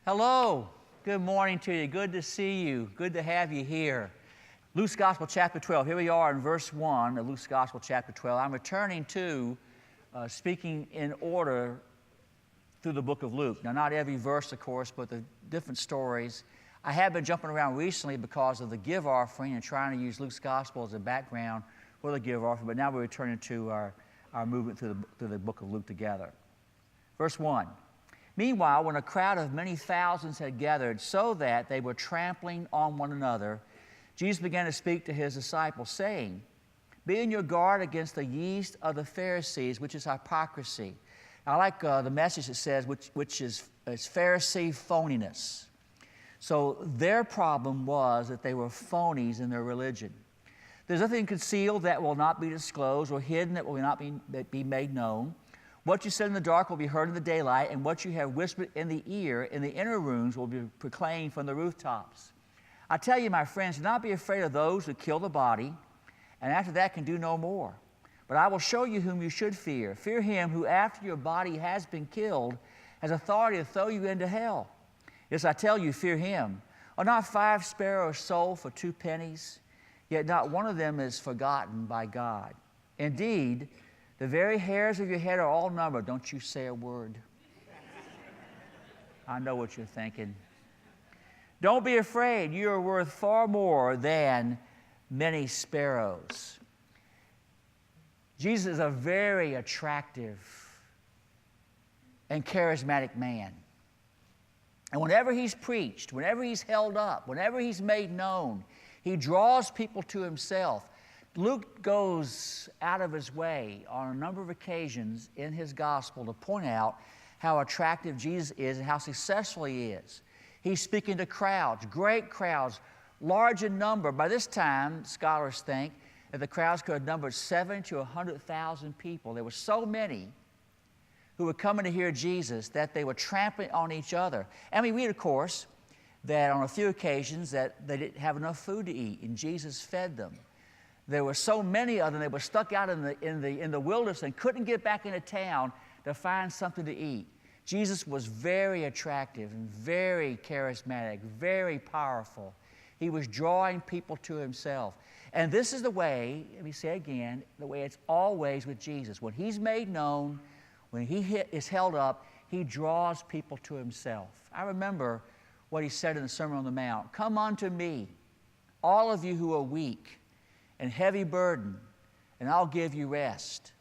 Hello. Good morning to you. Good to see you. Good to have you here. Luke's Gospel, chapter 12. Here we are in verse 1 of Luke's Gospel, chapter 12. I'm returning to speaking in order through the book of Luke. Now, not every verse, of course, but the different stories. I have been jumping around recently because of the give offering and trying to use Luke's Gospel as a background for the give offering, but now we're returning to our movement through the book of Luke together. Verse 1. Meanwhile, when a crowd of many thousands had gathered so that they were trampling on one another, Jesus began to speak to his disciples, saying, "Be on your guard against the yeast of the Pharisees, which is hypocrisy." I like the message that says, which is Pharisee phoniness. So their problem was that they were phonies in their religion. There's nothing concealed that will not be disclosed, or hidden that will not be made known. What you said in the dark will be heard in the daylight, and what you have whispered in the ear in the inner rooms will be proclaimed from the rooftops. I tell you, my friends, do not be afraid of those who kill the body, and after that can do no more. But I will show you whom you should fear. Fear him who, after your body has been killed, has authority to throw you into hell. Yes, I tell you, fear him. Are not 5 sparrows sold for 2 pennies? Yet not one of them is forgotten by God. Indeed, the very hairs of your head are all numbered. Don't you say a word. I know what you're thinking. Don't be afraid. You are worth far more than many sparrows. Jesus is a very attractive and charismatic man. And whenever he's preached, whenever he's held up, whenever he's made known, he draws people to himself. Luke goes out of his way on a number of occasions in his gospel to point out how attractive Jesus is and how successful he is. He's speaking to crowds, great crowds, large in number. By this time, scholars think that the crowds could have numbered 70 to 100,000 people. There were so many who were coming to hear Jesus that they were trampling on each other. And we read, of course, that on a few occasions that they didn't have enough food to eat, and Jesus fed them. There were so many of them, they were stuck out in the wilderness and couldn't get back into town to find something to eat. Jesus was very attractive and very charismatic, very powerful. He was drawing people to himself. And this is the way, let me say again, the way it's always with Jesus. When he's made known, when he is held up, he draws people to himself. I remember what he said in the Sermon on the Mount. "Come unto me, all of you who are weak and heavy burden, and I'll give you rest.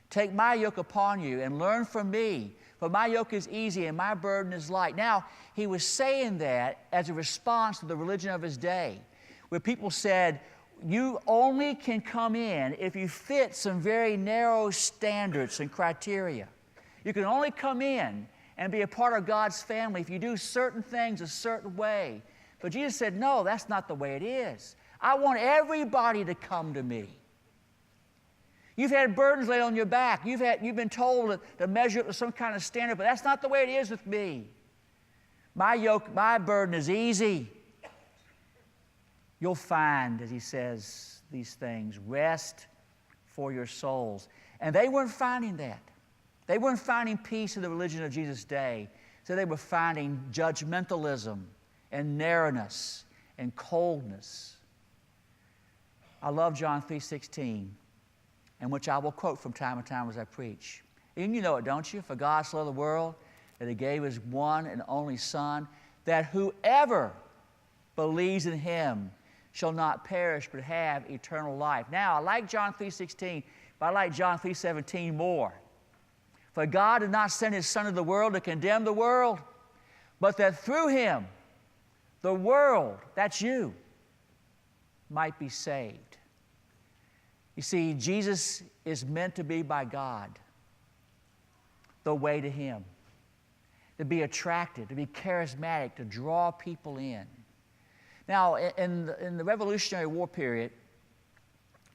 Take my yoke upon you and learn from me, for my yoke is easy and my burden is light." Now, he was saying that as a response to the religion of his day, where people said, you only can come in if you fit some very narrow standards and criteria. You can only come in and be a part of God's family if you do certain things a certain way. But Jesus said, no, that's not the way it is. I want everybody to come to me. You've had burdens laid on your back. You've been told to measure up to some kind of standard, but that's not the way it is with me. My yoke, my burden is easy. You'll find, as he says these things, rest for your souls. And they weren't finding that. They weren't finding peace in the religion of Jesus' day. So they were finding judgmentalism and narrowness and coldness. I love John 3:16, and which I will quote from time to time as I preach. And you know it, don't you? For God so loved the world that he gave his one and only Son, that whoever believes in him shall not perish but have eternal life. Now, I like John 3:16, but I like John 3:17 more. For God did not send his Son into the world to condemn the world, but that through him the world, that's you, might be saved. You see, Jesus is meant to be by God the way to him, to be attractive, to be charismatic, to draw people in. Now, in the Revolutionary War period,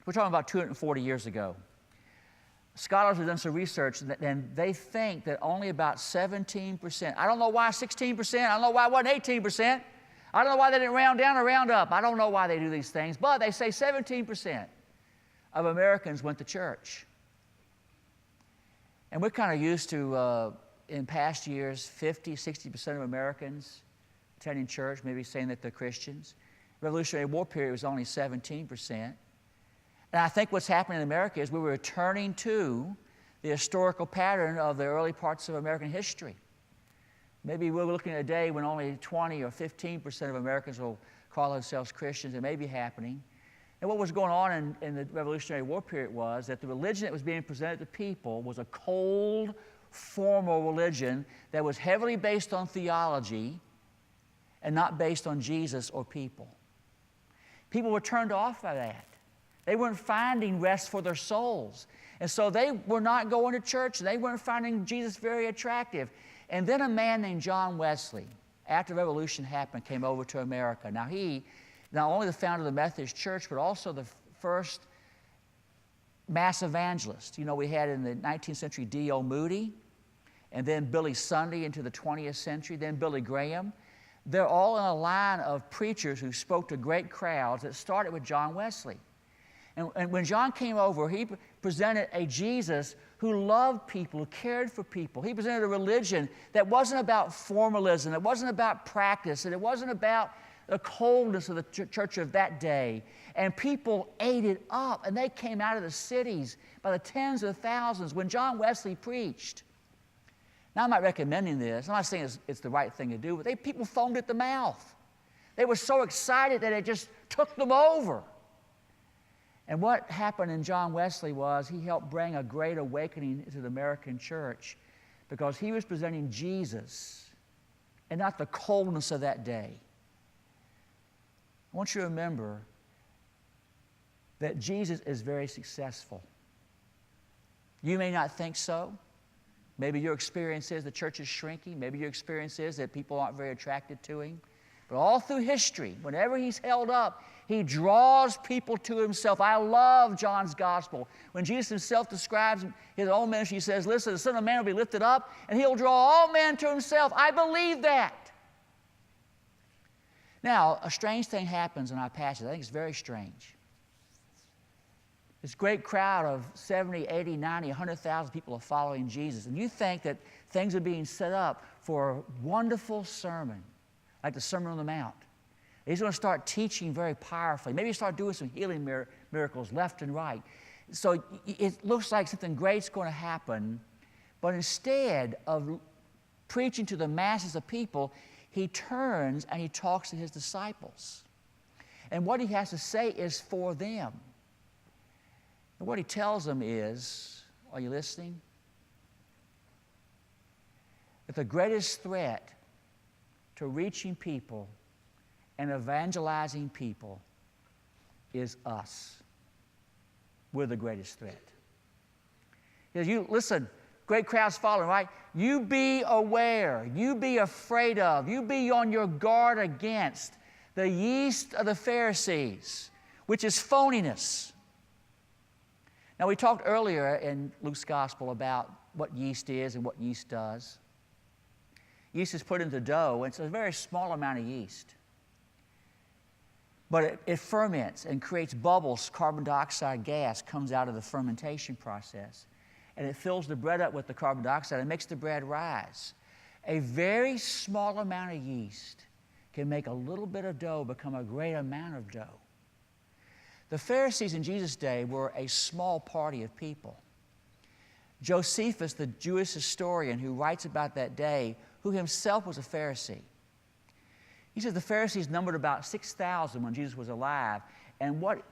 we're talking about 240 years ago, scholars have done some research, and they think that only about 17%, I don't know why 16%, I don't know why it wasn't 18%, I don't know why they didn't round down or round up, I don't know why they do these things, but they say 17% of Americans went to church. And we're kind of used to in past years, 50, 60% of Americans attending church, maybe saying that they're Christians. Revolutionary War period was only 17%. And I think what's happening in America is we were returning to the historical pattern of the early parts of American history. Maybe we're looking at a day when only 20 or 15% of Americans will call themselves Christians. It may be happening. And what was going on in the Revolutionary War period was that the religion that was being presented to people was a cold, formal religion that was heavily based on theology and not based on Jesus or people. People were turned off by that. They weren't finding rest for their souls. And so they were not going to church. They weren't finding Jesus very attractive. And then a man named John Wesley, after the Revolution happened, came over to America. Now he, not only the founder of the Methodist Church, but also the first mass evangelist. You know, we had in the 19th century D.L. Moody, and then Billy Sunday into the 20th century, then Billy Graham. They're all in a line of preachers who spoke to great crowds that started with John Wesley. And when John came over, he presented a Jesus who loved people, who cared for people. He presented a religion that wasn't about formalism, it wasn't about practice, and it wasn't about the coldness of the church of that day. And people ate it up, and they came out of the cities by the tens of thousands when John Wesley preached. Now, I'm not recommending this. I'm not saying it's the right thing to do, but people foamed at the mouth. They were so excited that it just took them over. And what happened in John Wesley was he helped bring a great awakening to the American church because he was presenting Jesus and not the coldness of that day. I want you to remember that Jesus is very successful. You may not think so. Maybe your experience is the church is shrinking. Maybe your experience is that people aren't very attracted to him. But all through history, whenever he's held up, he draws people to himself. I love John's gospel. When Jesus himself describes his own ministry, he says, listen, the Son of Man will be lifted up, and he'll draw all men to himself. I believe that. Now, a strange thing happens in our passage. I think it's very strange. This great crowd of 70, 80, 90, 100,000 people are following Jesus. And you think that things are being set up for a wonderful sermon, like the Sermon on the Mount. He's going to start teaching very powerfully. Maybe start doing some healing miracles left and right. So it looks like something great's going to happen. But instead of preaching to the masses of people, he turns and he talks to his disciples. And what he has to say is for them. And what he tells them is, are you listening? That the greatest threat to reaching people and evangelizing people is us. We're the greatest threat. He says, you listen, great crowds following, right? You be aware, you be afraid of, you be on your guard against the yeast of the Pharisees, which is phoniness. Now, we talked earlier in Luke's gospel about what yeast is and what yeast does. Yeast is put into dough, and it's a very small amount of yeast. But it ferments and creates bubbles. Carbon dioxide gas comes out of the fermentation process. And it fills the bread up with the carbon dioxide and makes the bread rise. A very small amount of yeast can make a little bit of dough become a great amount of dough. The Pharisees in Jesus' day were a small party of people. Josephus, the Jewish historian who writes about that day, who himself was a Pharisee, he says the Pharisees numbered about 6,000 when Jesus was alive. And what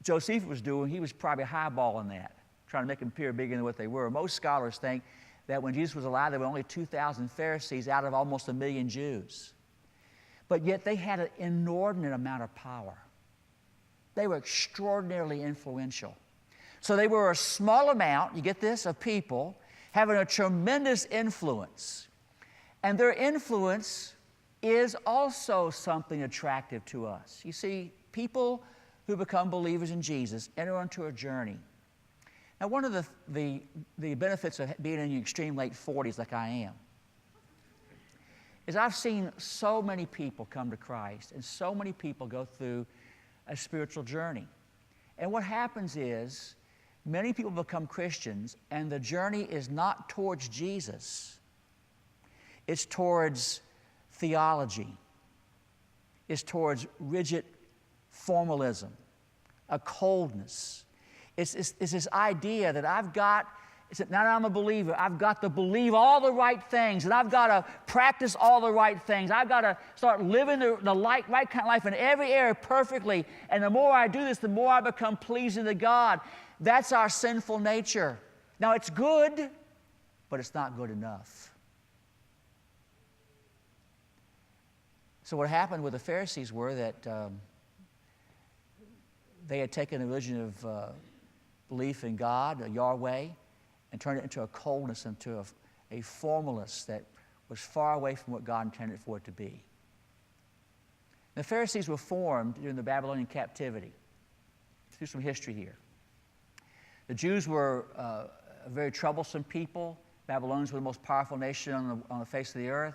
Josephus was doing, he was probably highballing that, trying to make them appear bigger than what they were. Most scholars think that when Jesus was alive, there were only 2,000 Pharisees out of almost 1 million Jews. But yet they had an inordinate amount of power. They were extraordinarily influential. So they were a small amount, you get this, of people having a tremendous influence. And their influence is also something attractive to us. You see, people who become believers in Jesus enter into a journey. Now, one of the benefits of being in your extreme late 40s like I am is I've seen so many people come to Christ and so many people go through a spiritual journey. And what happens is many people become Christians and the journey is not towards Jesus, It's towards theology. It's towards rigid formalism, a coldness. It's this idea that now that I'm a believer, I've got to believe all the right things, and I've got to practice all the right things. I've got to start living the right kind of life in every area perfectly. And the more I do this, the more I become pleasing to God. That's our sinful nature. Now, it's good, but it's not good enough. So what happened with the Pharisees were that they had taken the religion of belief in God, Yahweh, and turned it into a coldness, into a formalness that was far away from what God intended for it to be. The Pharisees were formed during the Babylonian captivity. Let's do some history here. The Jews were a very troublesome people. Babylonians were the most powerful nation on the face of the earth.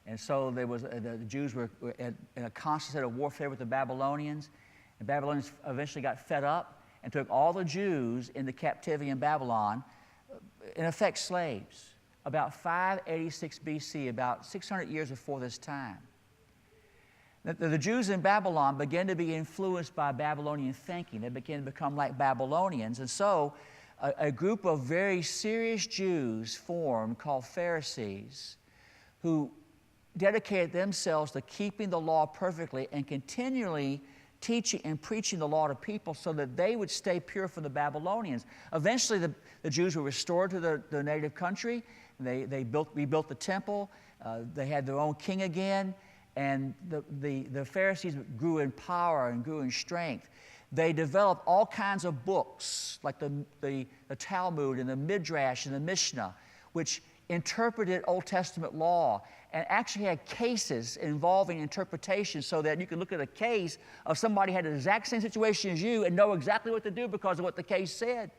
And so the Jews were in a constant state of warfare with the Babylonians. The Babylonians eventually got fed up and took all the Jews into captivity in Babylon, in effect slaves, about 586 BC, about 600 years before this time. The Jews in Babylon began to be influenced by Babylonian thinking. They began to become like Babylonians. And so a group of very serious Jews formed called Pharisees, who dedicated themselves to keeping the law perfectly and continually teaching and preaching the law to people so that they would stay pure from the Babylonians. Eventually, the Jews were restored to their native country. They rebuilt the temple. They had their own king again. And the Pharisees grew in power and grew in strength. They developed all kinds of books, like the Talmud and the Midrash and the Mishnah, which interpreted Old Testament law and actually had cases involving interpretation so that you could look at a case of somebody who had the exact same situation as you and know exactly what to do because of what the case said.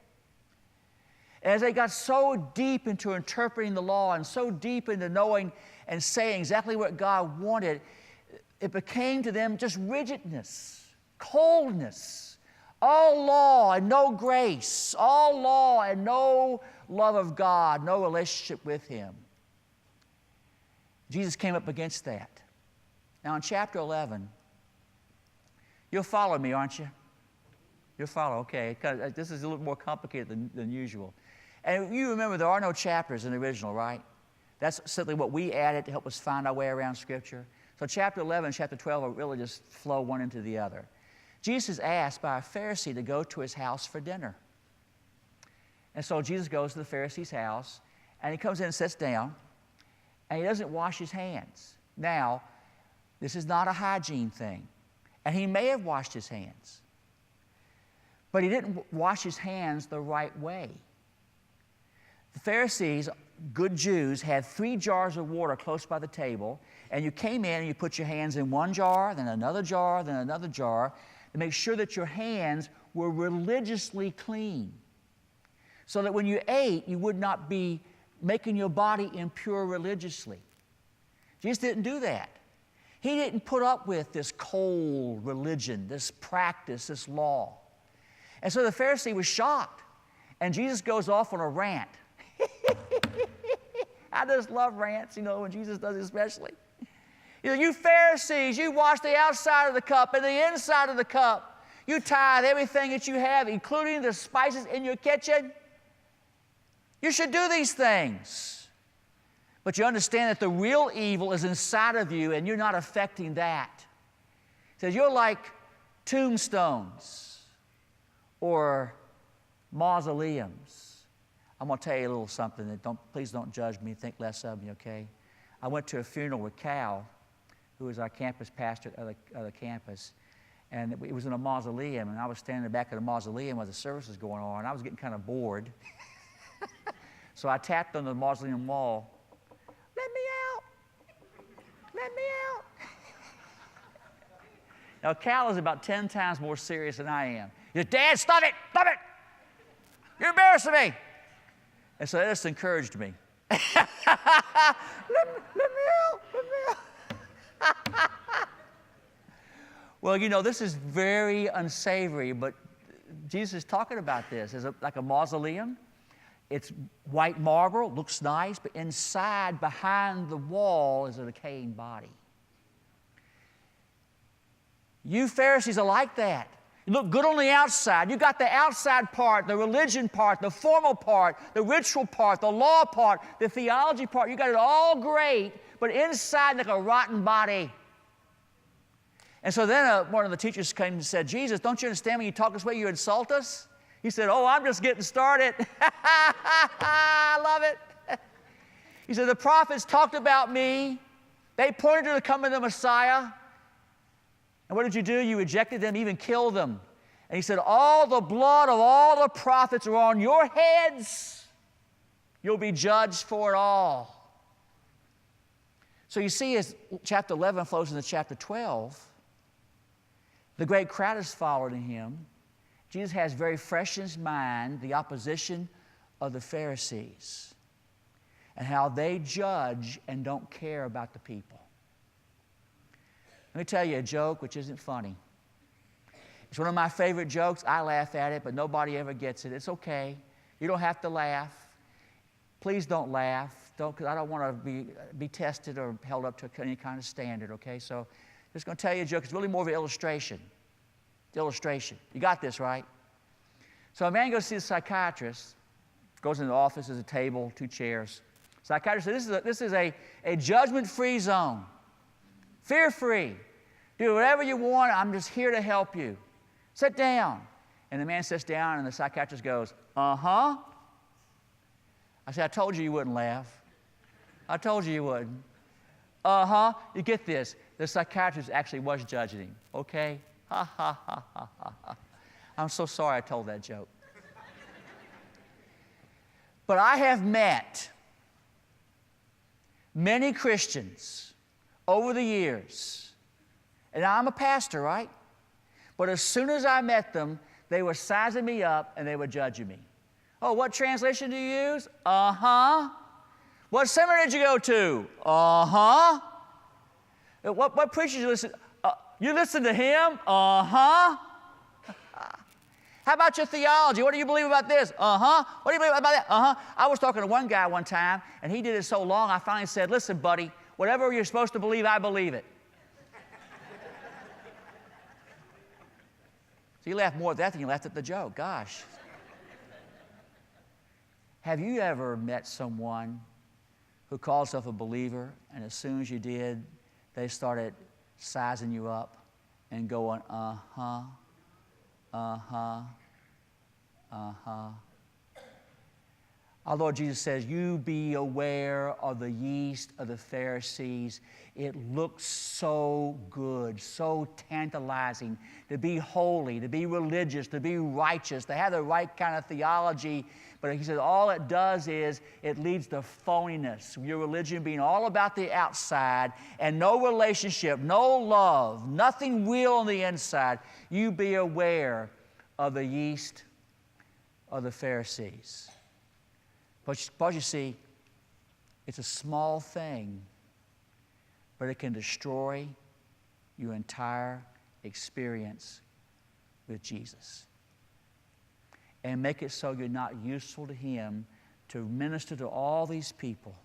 As they got so deep into interpreting the law and so deep into knowing and saying exactly what God wanted, it became to them just rigidness, coldness, all law and no grace, all law and no love of God, no relationship with Him. Jesus came up against that. Now in chapter 11, you'll follow me, aren't you? You'll follow, okay, because this is a little more complicated than usual. And you remember there are no chapters in the original, right? That's simply what we added to help us find our way around Scripture. So chapter 11 and chapter 12 will really just flow one into the other. Jesus is asked by a Pharisee to go to his house for dinner. And so Jesus goes to the Pharisee's house, and he comes in and sits down, and he doesn't wash his hands. Now, this is not a hygiene thing, and he may have washed his hands, but he didn't wash his hands the right way. The Pharisees, good Jews, had 3 jars of water close by the table, and you came in and you put your hands in one jar, then another jar, then another jar, to make sure that your hands were religiously clean, so that when you ate, you would not be making your body impure religiously. Jesus didn't do that. He didn't put up with this cold religion, this practice, this law. And so the Pharisee was shocked, and Jesus goes off on a rant. I just love rants, when Jesus does it especially. You Pharisees, you wash the outside of the cup and the inside of the cup. You tithe everything that you have, including the spices in your kitchen. You should do these things. But you understand that the real evil is inside of you and you're not affecting that. He says you're like tombstones or mausoleums. I'm going to tell you a little something that please don't judge me, think less of me, okay? I went to a funeral with Cal, who was our campus pastor at the campus, and it was in a mausoleum, and I was standing in the back of the mausoleum while the service was going on, and I was getting kind of bored. So I tapped on the mausoleum wall, "Let me out! Let me out!" Now, Cal is about 10 times more serious than I am. He said, "Dad, stop it! Stop it! You're embarrassing me!" And so that just encouraged me. let me out! Let me out! Well, this is very unsavory, but Jesus is talking about this as like a mausoleum. It's white marble, looks nice, but inside, behind the wall, is a decaying body. You Pharisees are like that. You look good on the outside. You got the outside part, the religion part, the formal part, the ritual part, the law part, the theology part. You got it all great, but inside like a rotten body. And so then one of the teachers came and said, Jesus, don't you understand when you talk this way, you insult us? He said, oh, I'm just getting started. I love it. He said, the prophets talked about me. They pointed to the coming of the Messiah. And what did you do? You rejected them, even killed them. And he said, all the blood of all the prophets are on your heads. You'll be judged for it all. So you see, as chapter 11 flows into chapter 12, the great crowd is following him. Jesus has very fresh in his mind the opposition of the Pharisees and how they judge and don't care about the people. Let me tell you a joke which isn't funny. It's one of my favorite jokes. I laugh at it, but nobody ever gets it. It's okay. You don't have to laugh. Please don't laugh. Because I don't want to be tested or held up to any kind of standard, okay? So I'm just going to tell you a joke. It's really more of an illustration. It's illustration. You got this, right? So a man goes to see a psychiatrist, goes in the office, there's a table, 2 chairs. Psychiatrist says, this is a judgment-free zone. Fear-free. Do whatever you want. I'm just here to help you. Sit down. And the man sits down, and the psychiatrist goes, uh-huh. I said, I told you wouldn't laugh. I told you wouldn't. Uh-huh. You get this. The psychiatrist actually was judging him. Okay? Ha, ha, ha, ha, ha, ha. I'm so sorry I told that joke. But I have met many Christians over the years, and I'm a pastor, right? But as soon as I met them, they were sizing me up and they were judging me. Oh, what translation do you use? Uh-huh. What seminary did you go to? Uh-huh. What preacher did you listen to? You listen to him? Uh-huh. How about your theology? What do you believe about this? Uh-huh. What do you believe about that? Uh-huh. I was talking to one guy one time, and he did it so long, I finally said, listen, buddy, whatever you're supposed to believe, I believe it. So you laughed more at that than you laughed at the joke. Gosh. Have you ever met someone who calls himself a believer, and as soon as you did, they started sizing you up and going, uh-huh, uh-huh, uh-huh. Our Lord Jesus says, you be aware of the yeast of the Pharisees. It looks so good, so tantalizing to be holy, to be religious, to be righteous, to have the right kind of theology. But he says all it does is it leads to phoniness. Your religion being all about the outside and no relationship, no love, nothing real on the inside. You be aware of the yeast of the Pharisees. But you see, it's a small thing, but it can destroy your entire experience with Jesus and make it so you're not useful to Him to minister to all these people.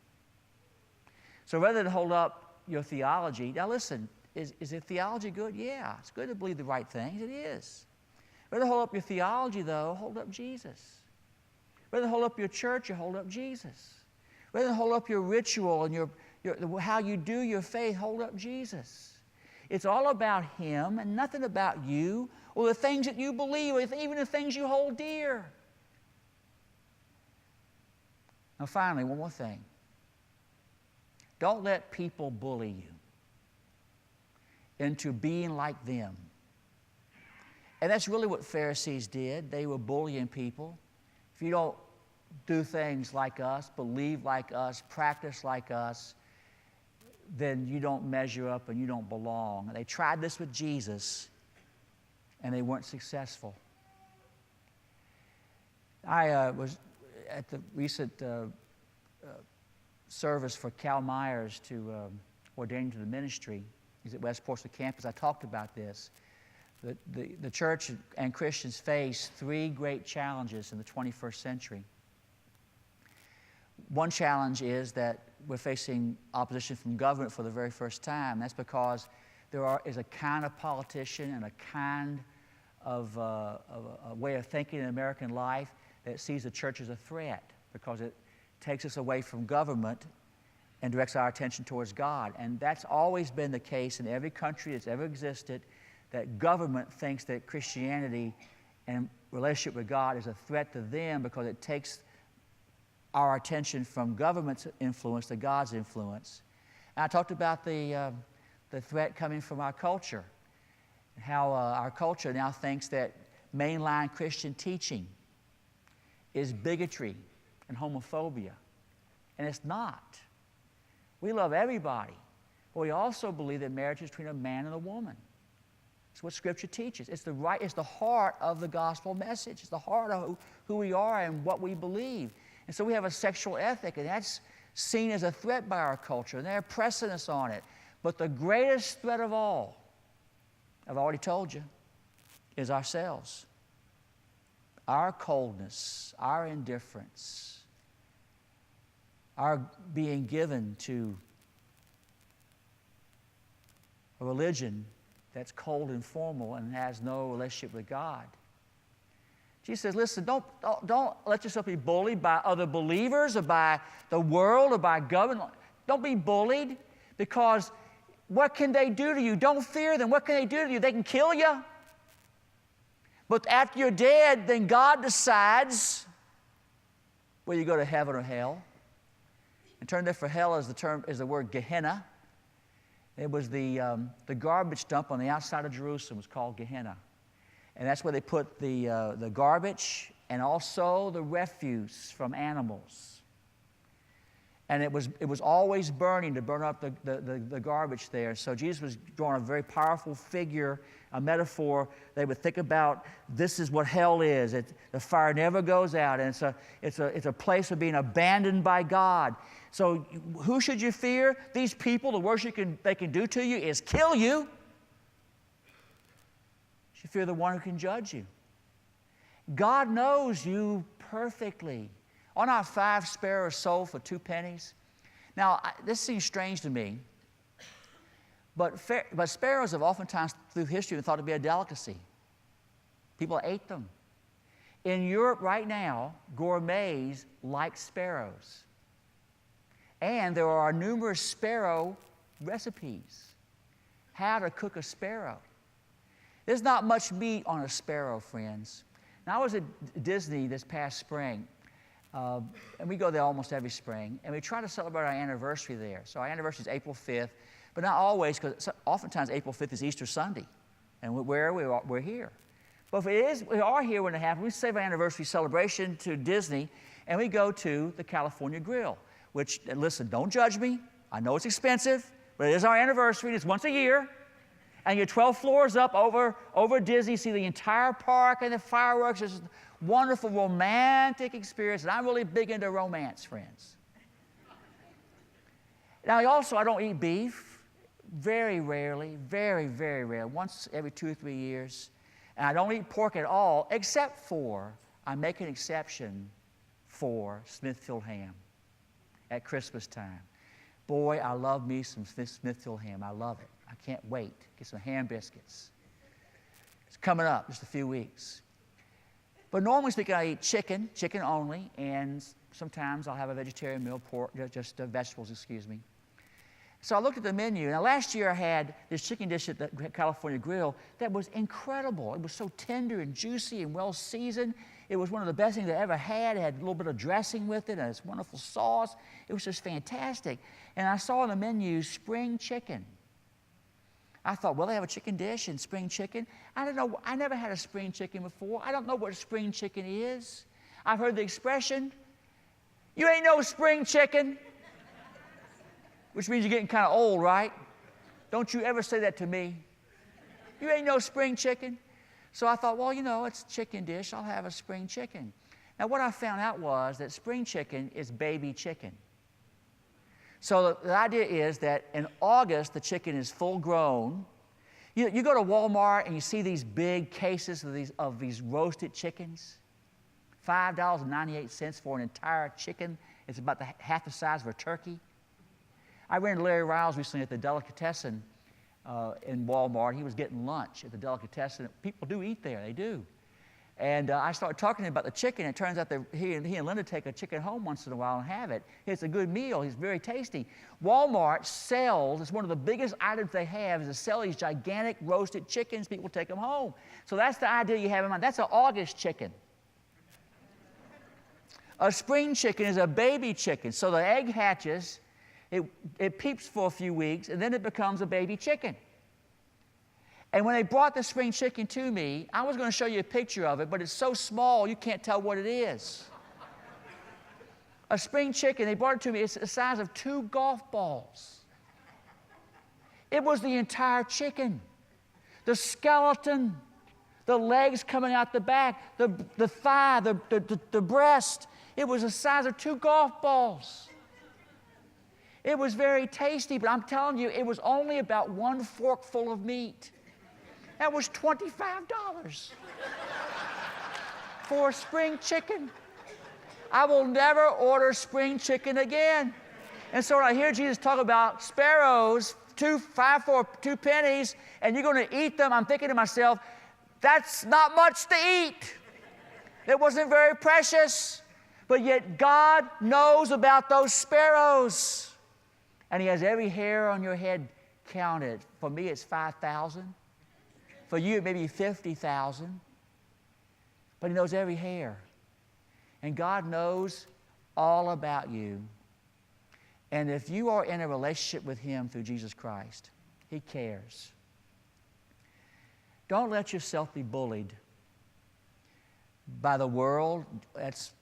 So rather than hold up your theology, now listen, is the theology good? Yeah, it's good to believe the right things. It is. Rather than hold up your theology, though, hold up Jesus. Rather than hold up your church, you hold up Jesus. Rather than hold up your ritual and how you do your faith, hold up Jesus. It's all about Him and nothing about you or the things that you believe or even the things you hold dear. Now finally, one more thing. Don't let people bully you into being like them. And that's really what Pharisees did. They were bullying people. If you don't do things like us, believe like us, practice like us, then you don't measure up and you don't belong. And they tried this with Jesus, and they weren't successful. I was at the recent service for Cal Myers to ordain to the ministry. He's at West Portsmouth campus. I talked about this. The church and Christians face 3 great challenges in the 21st century. One challenge is that we're facing opposition from government for the very first time. That's because there is a kind of politician and a kind of a way of thinking in American life that sees the church as a threat because it takes us away from government and directs our attention towards God. And that's always been the case in every country that's ever existed, that government thinks that Christianity and relationship with God is a threat to them because it takes our attention from government's influence to God's influence. And I talked about the threat coming from our culture, and how our culture now thinks that mainline Christian teaching is bigotry and homophobia. And it's not. We love everybody, but we also believe that marriage is between a man and a woman. It's what Scripture teaches. It's the heart of the gospel message. It's the heart of who we are and what we believe. And so we have a sexual ethic, and that's seen as a threat by our culture, and they're pressing us on it. But the greatest threat of all, I've already told you, is ourselves. Our coldness, our indifference, our being given to a religion that's cold and formal and has no relationship with God. Jesus says, listen, don't let yourself be bullied by other believers or by the world or by government. Don't be bullied, because what can they do to you? Don't fear them. What can they do to you? They can kill you. But after you're dead, then God decides whether you go to heaven or hell. And turn there for hell is the word Gehenna. It was the garbage dump on the outside of Jerusalem. It was called Gehenna. And that's where they put the garbage and also the refuse from animals. And it was always burning to burn up the garbage there. So Jesus was drawing a very powerful figure, a metaphor. They would think about, this is what hell is. The fire never goes out, and it's a place of being abandoned by God. So who should you fear? These people, the worst they can do to you is kill you. You should fear the one who can judge you. God knows you perfectly. Are not 5 sparrows sold for 2 pennies? Now, this seems strange to me, but sparrows have oftentimes through history been thought to be a delicacy. People ate them. In Europe right now, gourmets like sparrows. And there are numerous sparrow recipes. How to cook a sparrow. There's not much meat on a sparrow, friends. Now, I was at Disney this past spring. And we go there almost every spring, and we try to celebrate our anniversary there. So our anniversary is April 5th, but not always, because oftentimes April 5th is Easter Sunday, and we're here. But if we are here when it happens, we save our anniversary celebration to Disney, and we go to the California Grill, which, listen, don't judge me. I know it's expensive, but it is our anniversary. It's once a year. And you're 12 floors up over Disney, see the entire park and the fireworks. It's a wonderful, romantic experience. And I'm really big into romance, friends. Now, I don't eat beef. Very rarely, very, very rare. Once every 2 or 3 years. And I don't eat pork at all, except for I make an exception for Smithfield ham at Christmas time. Boy, I love me some Smithfield ham. I love it. I can't wait. Get some ham biscuits. It's coming up, just a few weeks. But normally speaking, I eat chicken only, and sometimes I'll have a vegetarian meal, pork, just vegetables, excuse me. So I looked at the menu. Now, last year I had this chicken dish at the California Grill that was incredible. It was so tender and juicy and well seasoned. It was one of the best things I ever had. It had a little bit of dressing with it and this wonderful sauce. It was just fantastic. And I saw on the menu spring chicken. I thought, well, they have a chicken dish and spring chicken. I don't know. I never had a spring chicken before. I don't know what spring chicken is. I've heard the expression, you ain't no spring chicken, which means you're getting kind of old, right? Don't you ever say that to me. You ain't no spring chicken. So I thought, well, it's a chicken dish. I'll have a spring chicken. Now, what I found out was that spring chicken is baby chicken. So the idea is that in August, the chicken is full grown. You go to Walmart and you see these big cases of these roasted chickens, $5.98 for an entire chicken It's about half the size of a turkey. I ran into Larry Riles recently at the delicatessen in Walmart. He was getting lunch at the delicatessen. People do eat there, they do. And I started talking to him about the chicken. It turns out that he and Linda take a chicken home once in a while and have it. It's a good meal. It's very tasty. Walmart sells, it's one of the biggest items they have, is to sell these gigantic roasted chickens. People take them home. So that's the idea you have in mind. That's an August chicken. A spring chicken is a baby chicken. So the egg hatches, it peeps for a few weeks, and then it becomes a baby chicken. And when they brought the spring chicken to me, I was going to show you a picture of it, but it's so small you can't tell what it is. A spring chicken, they brought it to me, it's the size of 2 golf balls. It was the entire chicken. The skeleton, the legs coming out the back, the thigh, the breast. It was the size of 2 golf balls. It was very tasty, but I'm telling you, it was only about 1 forkful of meat. That was $25 for a spring chicken. I will never order spring chicken again. And so when I hear Jesus talk about sparrows, 5 for 2 pennies, and you're going to eat them, I'm thinking to myself, that's not much to eat. It wasn't very precious. But yet God knows about those sparrows. And He has every hair on your head counted. For me, it's 5,000. For you, it may be 50,000. But He knows every hair. And God knows all about you. And if you are in a relationship with Him through Jesus Christ, He cares. Don't let yourself be bullied by the world. That's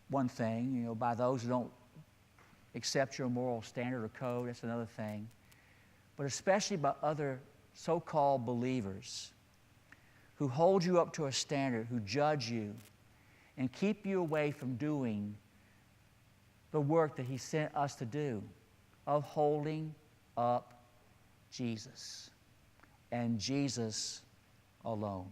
one thing. You know, by those who don't accept your moral standard or code. That's another thing. But especially by other so-called believers who hold you up to a standard, who judge you, and keep you away from doing the work that He sent us to do, of holding up Jesus and Jesus alone.